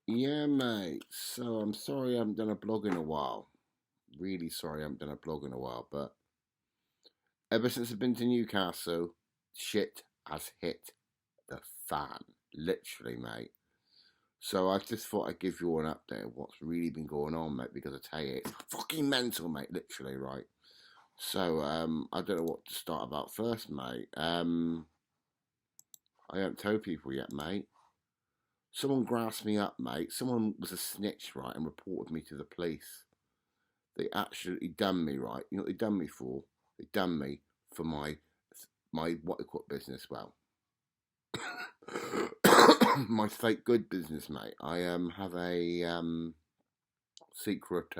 Yeah, mate. So I'm sorry I haven't done a blog in a while. Really sorry I haven't done a blog in a while. But ever since I've been to Newcastle, shit has hit the fan. Literally, mate. So I just thought I'd give you all an update of what's really been going on, mate, because I tell you, it's fucking mental, mate, literally, right? So, I don't know what to start about first, mate. I haven't told people yet, mate. Someone grassed me up, mate. Someone was a snitch, right, and reported me to the police. They absolutely done me, right? You know what they done me for? They done me for my what they call business. Well, my fake good business, mate. I have a secret.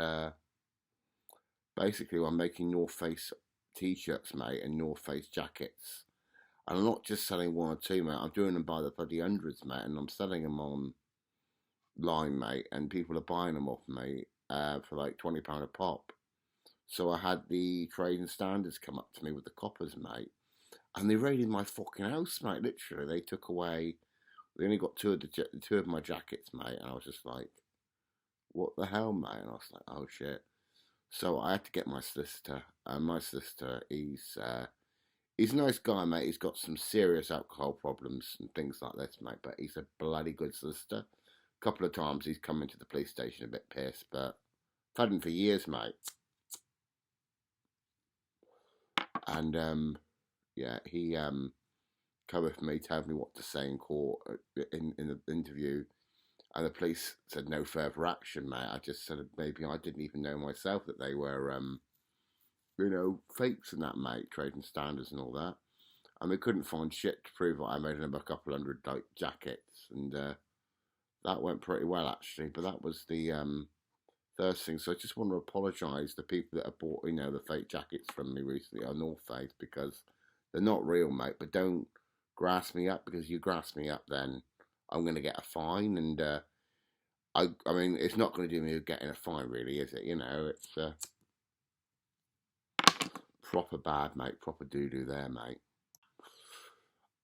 Basically, I'm making North Face t-shirts, mate, and North Face jackets. And I'm not just selling one or two, mate. I'm doing them by the bloody hundreds, mate, and I'm selling them online, mate. And people are buying them off me for like £20 a pop. So I had the trading standards come up to me with the coppers, mate, and they raided my fucking house, mate. Literally, they took away. They only got two of my jackets, mate, and I was just like, "What the hell, mate?" And I was like, "Oh shit!" So I had to get my solicitor, and my solicitor, he's a nice guy, mate. He's got some serious alcohol problems and things like this, mate. But he's a bloody good solicitor. A couple of times he's come into the police station a bit pissed, but I've had him for years, mate. And yeah, he covered for me, told me what to say in court in the interview, and the police said no further action, mate. I just said maybe I didn't even know myself that they were, fakes and that, mate, trading standards and all that, and they couldn't find shit to prove that I made them a couple hundred like jackets, and that went pretty well actually. But that was the first thing. So I just want to apologise to people that have bought, the fake jackets from me recently on North Face because they're not real, mate. But don't grass me up because you grass me up, then I'm going to get a fine. And I mean, it's not going to do me getting a fine, really, is it? It's proper bad, mate. Proper doo doo there, mate.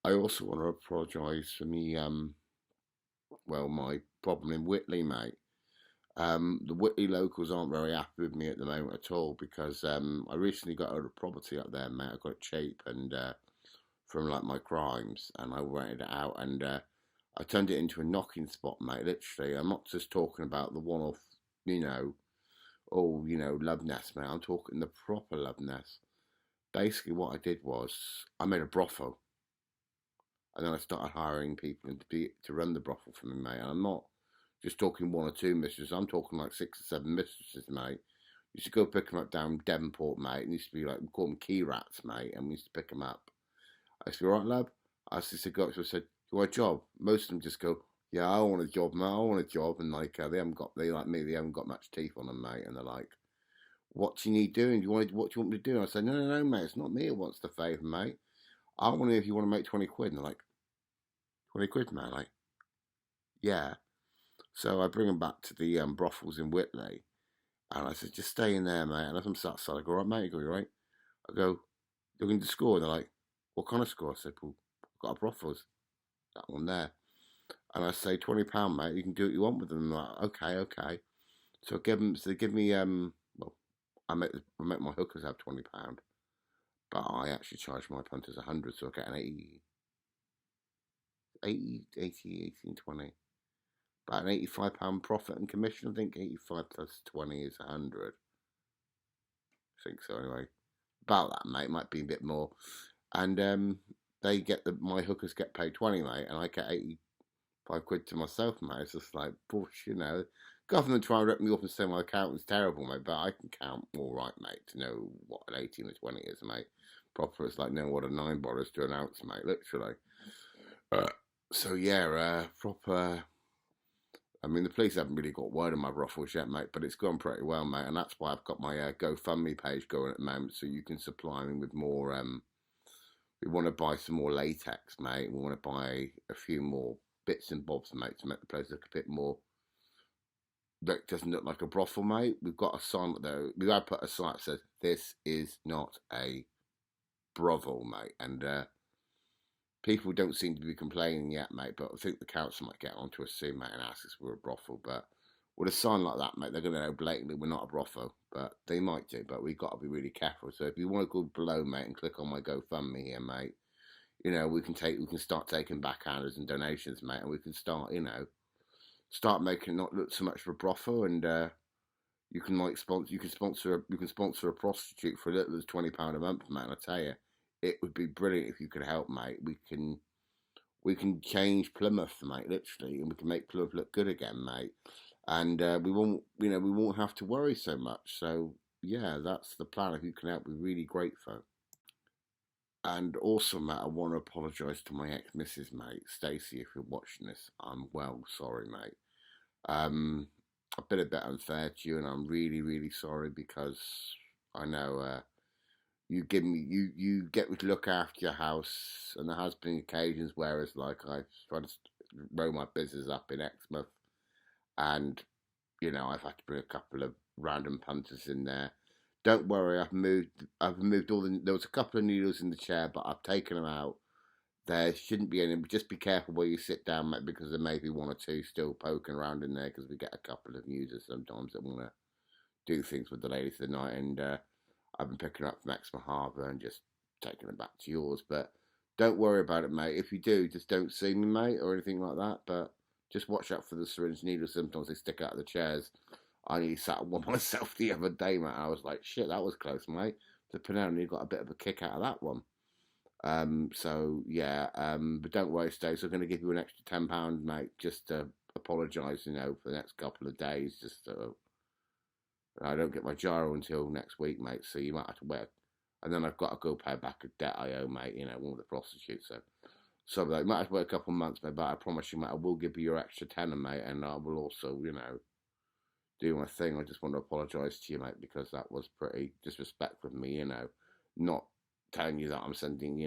I also want to apologise for me, my problem in Whitley, mate. The Whitley locals aren't very happy with me at the moment at all because I recently got out of property up there, mate. I got it cheap and from like my crimes, and I rented it out, and I turned it into a knocking spot, mate. Literally, I'm not just talking about the one-off, you know, love nest, mate. I'm talking the proper love nest. Basically, what I did was I made a brothel, and then I started hiring people to run the brothel for me, mate. And I'm not just talking one or two mistresses. I'm talking like 6 or 7 mistresses, mate. Used to go pick them up down Devonport, mate. And used to be like, we call them key rats, mate. And we used to pick them up. I said, all right, love. I used to go up to her and said, you want a job? Most of them just go, yeah, I want a job, mate. I want a job. And like, they like me, they haven't got much teeth on them, mate. And they're like, what do you need doing? What do you want me to do? And I said, no, no, no, mate. It's not me who wants the favour, mate. I want to know if you want to make 20 quid. And they're like, 20 quid, mate? Like, yeah. So I bring them back to the brothels in Whitley, and I said, just stay in there, mate. And as I'm sat outside, I go, right, mate. I go, you right? I go, you're going to score? And they're like, what kind of score? I said, well, I've got a brothels, that one there. And I say, £20, mate. You can do what you want with them. I'm like, okay, okay. So I give them. So they give me well, I make my hookers have £20, but I actually charge my punters 100, so I get an 18, 20. About an £85 profit and commission. I think 85 plus 20 is 100. I think so anyway. About that, mate. Might be a bit more. And they get my hookers get paid 20, mate, and I get 85 quid to myself, mate. It's just like bush, Government try and rip me off and say my accountant's terrible, mate, but I can count all right, mate, to know what an 18 or 20 is, mate. Proper, it's like knowing what a 9 bars to an ounce, mate, literally. So yeah, proper. I mean, the police haven't really got word of my brothels yet, mate, but it's gone pretty well, mate, and that's why I've got my GoFundMe page going at the moment, so you can supply me with more. We want to buy some more latex, mate. We want to buy a few more bits and bobs, mate, to make the place look a bit more. That doesn't look like a brothel, mate. We've got a sign though. We've got to put a sign that says this is not a brothel, mate, and People don't seem to be complaining yet, mate, but I think the council might get onto us soon, mate, and ask us if we're a brothel. But with a sign like that, mate, they're going to know blatantly we're not a brothel, but they might do. But we've got to be really careful. So if you want to go below, mate, and click on my GoFundMe here, mate, we can start taking backhanders and donations, mate, and we can start, start making it not look so much for a brothel, and you can sponsor a prostitute for as little as £20 a month, mate. And I tell you, it would be brilliant if you could help, mate. We can change Plymouth, mate, literally, and we can make Plymouth look good again, mate. And we won't have to worry so much. So yeah, that's the plan. If you can help, we're really grateful. And also, mate, I want to apologise to my ex-missus, mate, Stacey, if you're watching this. I'm well sorry, mate. Um, I've been a bit unfair to you, and I'm really, really sorry because I know you get me to look after your house, and there has been occasions where it's like I've tried to roll my business up in Exmouth, and I've had to bring a couple of random punters in there. Don't worry, I've moved all the. There was a couple of needles in the chair, but I've taken them out. There shouldn't be any. Just be careful where you sit down, mate, because there may be one or two still poking around in there. Because we get a couple of users sometimes that want to do things with the ladies of the night, and I've been picking up from Exmouth Harbour and just taking them back to yours. But don't worry about it, mate. If you do, just don't see me, mate, or anything like that. But just watch out for the syringe needles. Sometimes they stick out of the chairs. I nearly sat on one myself the other day, mate. I was like, shit, that was close, mate. The Pinelli got a bit of a kick out of that one. So yeah, but don't worry, Stace. I'm going to give you an extra £10, mate, just to apologise, for the next couple of days. Just I don't get my gyro until next week, mate. So you might have to wait, and then I've got to go pay back a debt I owe, mate. One of the prostitutes. So like, might have to wait a couple of months, mate. But I promise you, mate, I will give you your extra tenner, mate, and I will also, do my thing. I just want to apologise to you, mate, because that was pretty disrespectful of me, not telling you that I'm sending,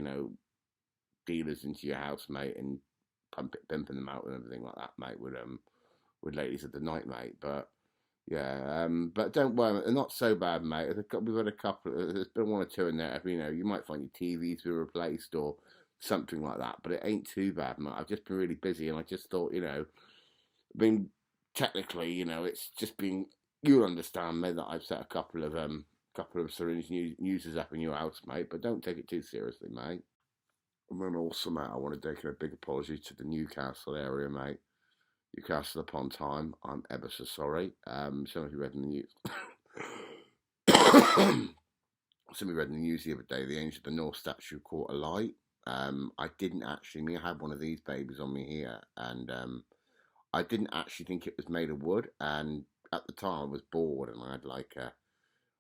dealers into your house, mate, and pimping them out and everything like that, mate, with ladies of the night, mate. But yeah, but don't worry, they're not so bad, mate. We've had a couple. There's been one or two in there. You might find your TVs were replaced or something like that, but it ain't too bad, mate. I've just been really busy, and I just thought, I mean, technically, it's just been. You'll understand, mate, that I've set a couple of syringe users up in your house, mate. But don't take it too seriously, mate. And then also, mate, I want to take a big apology to the Newcastle area, mate. Newcastle upon Tyne. I'm ever so sorry. Some of you read in the news. Some of you read in the news the other day. The Angel of the North statue caught alight. I didn't actually. I had one of these babies on me here, and I didn't actually think it was made of wood. And at the time, I was bored, and I had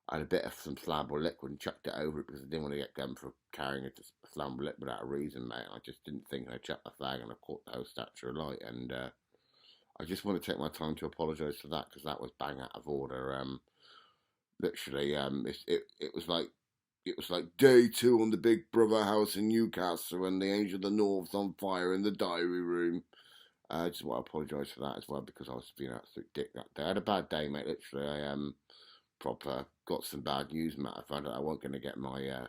I had a bit of some flammable liquid and chucked it over it because I didn't want to get gum for carrying a flammable liquid without a reason, mate. I just didn't think, and I chucked the flag and I caught the whole statue alight. And I just want to take my time to apologise for that because that was bang out of order. Literally, it was like day two on the Big Brother house in Newcastle, and the Angel of the North's on fire in the diary room. I just want to apologise for that as well because I was being an absolute dick that day. I had a bad day, mate. Literally, I proper got some bad news, mate. I found out I wasn't going to get my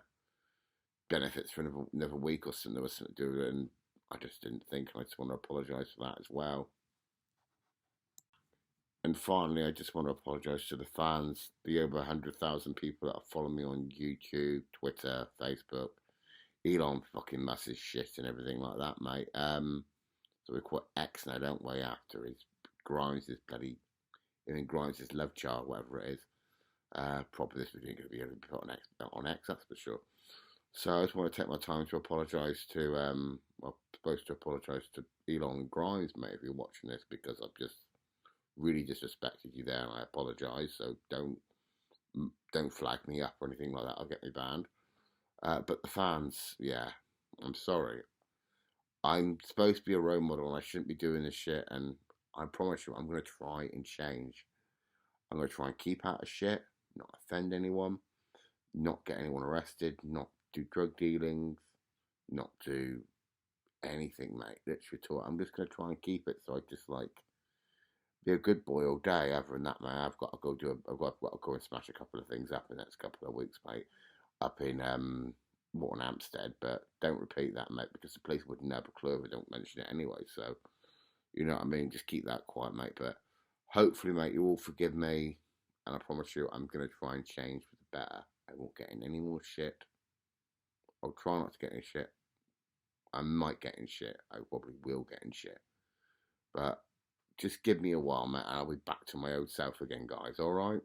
benefits for another week or something. There was something to do with it, and I just didn't think. I just want to apologise for that as well. And finally, I just want to apologise to the fans, the over 100,000 people that follow me on YouTube, Twitter, Facebook. Elon fucking masses shit and everything like that, mate. So we call it X now, don't we? After his Grimes, his bloody, Grimes, his love child, whatever it is. Probably this was going to be put on X, that's for sure. So I just want to take my time to apologise to, I'm supposed to apologise to Elon Grimes, mate, if you're watching this, because I've just really disrespected you there, and I apologise. So don't flag me up or anything like that. I'll get me banned. But the fans, yeah, I'm sorry. I'm supposed to be a role model, and I shouldn't be doing this shit. And I promise you, I'm going to try and change. I'm going to try and keep out of shit, not offend anyone, not get anyone arrested, not do drug dealings, not do anything, mate. Literally, I'm just going to try and keep it. So I just be a good boy all day. Other than that, man, I've got to go and smash a couple of things up in the next couple of weeks, mate. Up in more in Hampstead, but don't repeat that, mate, because the police would never clue if I don't mention it anyway. So, you know what I mean? Just keep that quiet, mate. But hopefully, mate, you all forgive me. And I promise you, I'm going to try and change for the better. I won't get in any more shit. I'll try not to get in shit. I might get in shit. I probably will get in shit. But just give me a while, mate, and I'll be back to my old self again, guys. All right?